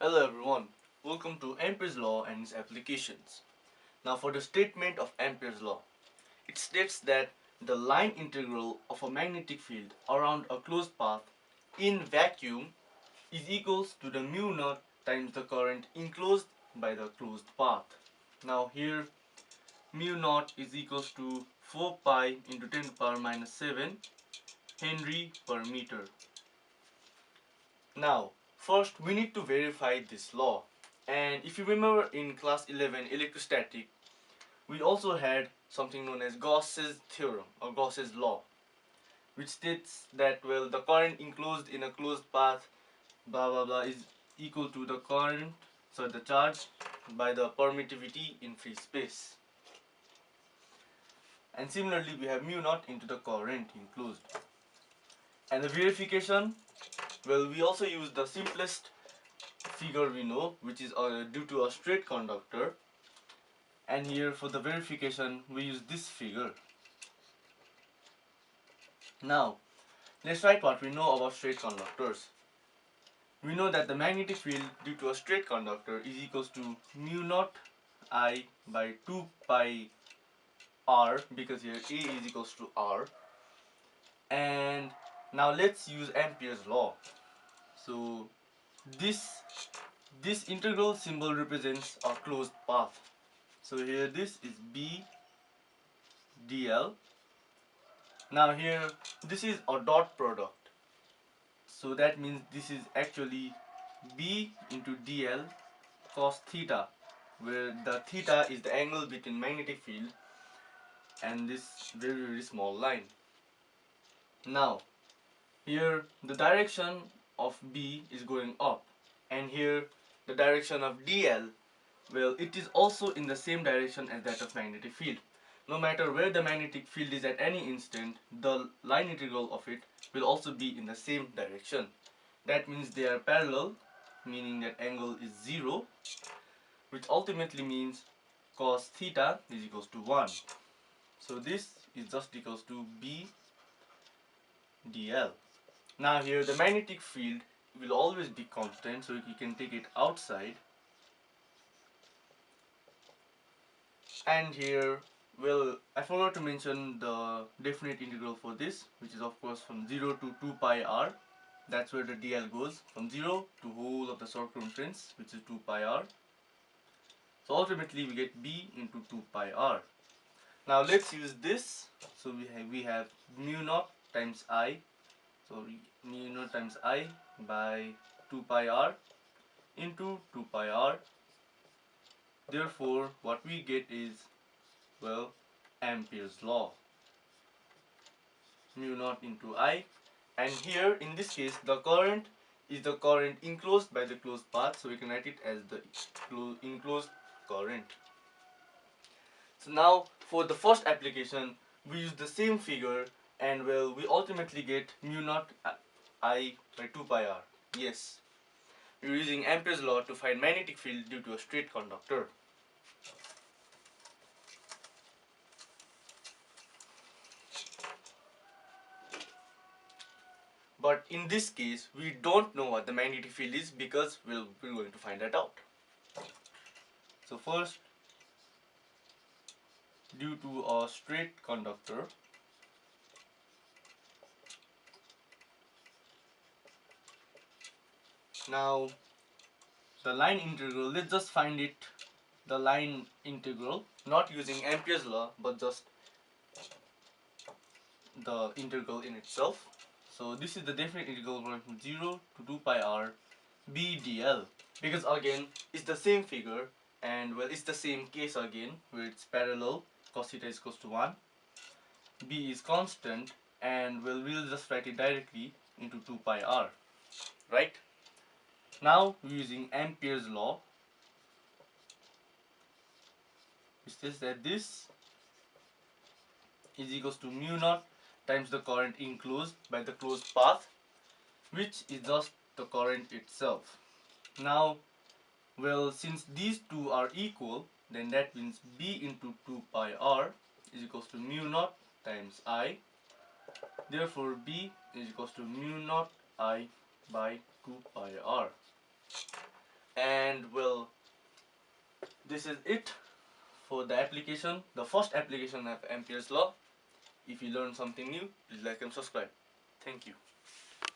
Hello everyone, welcome to Ampere's law and its applications. Now for the statement of Ampere's law, it states that the line integral of a magnetic field around a closed path in vacuum is equals to the mu naught times the current enclosed by the closed path. Now here mu naught is equals to 4 pi into 10 to the power minus 7 Henry per meter. Now, first we need to verify this law. And if you remember in class 11 electrostatic, we also had something known as Gauss's theorem or Gauss's law, which states that the current enclosed in a closed path blah blah blah is equal to the current, so the charge by the permittivity in free space. And similarly we have mu naught into the current enclosed. And the verification, we also use the simplest figure we know, which is due to a straight conductor. And here for the verification we use this figure. Now let's write what we know about straight conductors. We know that the magnetic field due to a straight conductor is equals to mu naught I by 2 pi r, because here A is equals to r. And now let's use Ampere's law. So this integral symbol represents a closed path. So here this is B dl. Now here this is a dot product, so that means this is actually B into dl cos theta, where the theta is the angle between magnetic field and this very small line. Now here the direction of B is going up, and here the direction of dl, it is also in the same direction as that of magnetic field. No matter where the magnetic field is at any instant, the line integral of it will also be in the same direction. That means they are parallel, meaning that angle is 0, which ultimately means cos theta is equals to 1. So this is just equals to B dl. Now here the magnetic field will always be constant, so you can take it outside. And here, I forgot to mention the definite integral for this, which is of course from 0 to 2 pi r. That's where the dl goes, from 0 to whole of the circumference, which is 2 pi r. So ultimately we get B into 2 pi r. Now let's use this. So we have mu naught times I, mu naught times I by 2 pi r into 2 pi r. Therefore what we get is, Ampere's law, mu naught into I. And here in this case the current is the current enclosed by the closed path, so we can write it as the enclosed current. So now for the first application we use the same figure, and we ultimately get mu naught I by 2 pi r. Yes, we're using Ampere's law to find magnetic field due to a straight conductor. But in this case we don't know what the magnetic field is, because we're going to find that out. So first, due to a straight conductor, now the line integral, let's just find it, the line integral, not using Ampere's law but just the integral in itself. So this is the definite integral going from 0 to 2 pi r B dl, because again it's the same figure, and it's the same case again, where it's parallel, cos theta is equals to 1, B is constant, and we'll just write it directly into 2 pi r, right? Now using Ampere's law, it says that this is equals to mu naught times the current enclosed by the closed path, which is just the current itself. Now, since these two are equal, then that means B into 2 pi r is equals to mu naught times I. Therefore B is equals to mu naught I by 2 pi r. And well, this is it for the application, the first application of Ampere's law. If you learned something new, please like and subscribe. Thank you.